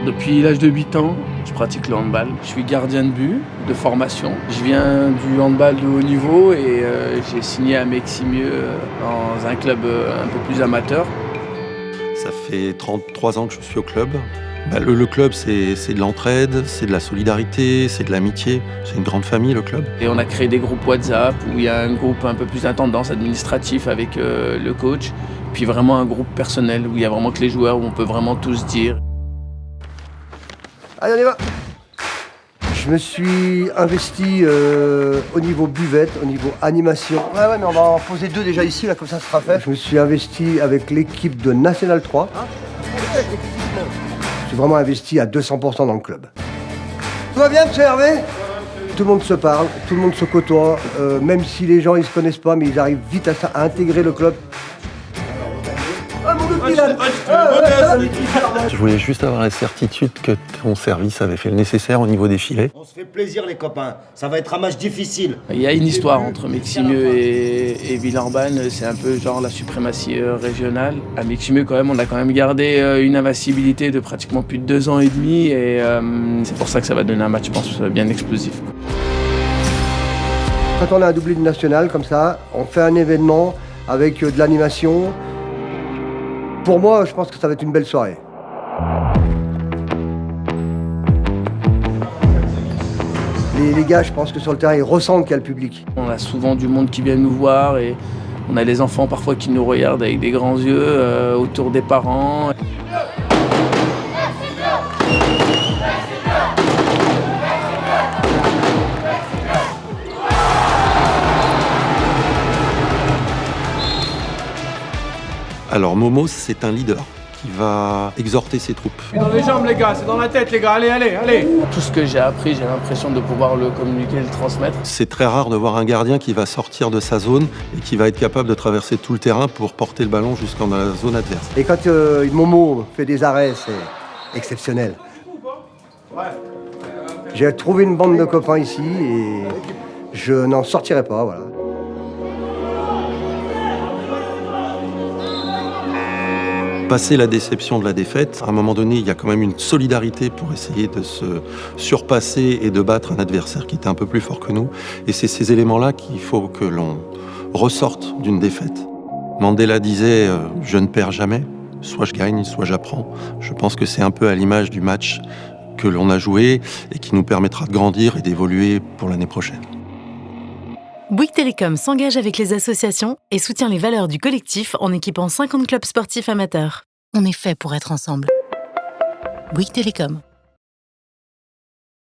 Depuis l'âge de 8 ans, je pratique le handball. Je suis gardien de but de formation. Je viens du handball de haut niveau et j'ai signé à Meximieux dans un club un peu plus amateur. Ça fait 33 ans que je suis au club. Le club, c'est de l'entraide, c'est de la solidarité, c'est de l'amitié. C'est une grande famille, le club. Et on a créé des groupes WhatsApp où il y a un groupe un peu plus d'intendance administratif avec le coach, puis vraiment un groupe personnel où il y a vraiment que les joueurs, où on peut vraiment tout se dire. Allez, on y va. Je me suis investi au niveau buvette, au niveau animation. Ouais, mais on va en poser 2 déjà ici, là, comme ça sera fait. Je me suis investi avec l'équipe de National 3. Je suis vraiment investi à 200% dans le club. Tout va bien, monsieur Hervé ? Tout le monde se parle, tout le monde se côtoie, même si les gens ils se connaissent pas, mais ils arrivent vite à intégrer le club. Je voulais juste avoir la certitude que ton service avait fait le nécessaire au niveau des filets. On se fait plaisir les copains, ça va être un match difficile. Il y a une histoire entre Meximieux et Villeurbanne, c'est un peu genre la suprématie régionale. À Meximieux quand même, on a quand même gardé une invincibilité de pratiquement plus de 2 ans et demi et c'est pour ça que ça va donner un match, je pense, bien explosif. Quand on a un doublé de national comme ça, on fait un événement avec de l'animation. Pour moi, je pense que ça va être une belle soirée. Les gars, je pense que sur le terrain, ils ressentent qu'il y a le public. On a souvent du monde qui vient nous voir et on a les enfants parfois qui nous regardent avec des grands yeux autour des parents. Alors Momo, c'est un leader qui va exhorter ses troupes. C'est dans les jambes les gars, c'est dans la tête les gars, allez. Tout ce que j'ai appris, j'ai l'impression de pouvoir le communiquer, le transmettre. C'est très rare de voir un gardien qui va sortir de sa zone et qui va être capable de traverser tout le terrain pour porter le ballon jusqu'en la zone adverse. Et quand Momo fait des arrêts, c'est exceptionnel. J'ai trouvé une bande de copains ici et je n'en sortirai pas, voilà. Passer la déception de la défaite, à un moment donné, il y a quand même une solidarité pour essayer de se surpasser et de battre un adversaire qui était un peu plus fort que nous. Et c'est ces éléments-là qu'il faut que l'on ressorte d'une défaite. Mandela disait « Je ne perds jamais, soit je gagne, soit j'apprends ». Je pense que c'est un peu à l'image du match que l'on a joué et qui nous permettra de grandir et d'évoluer pour l'année prochaine. Bouygues Télécom s'engage avec les associations et soutient les valeurs du collectif en équipant 50 clubs sportifs amateurs. On est fait pour être ensemble. Bouygues Télécom.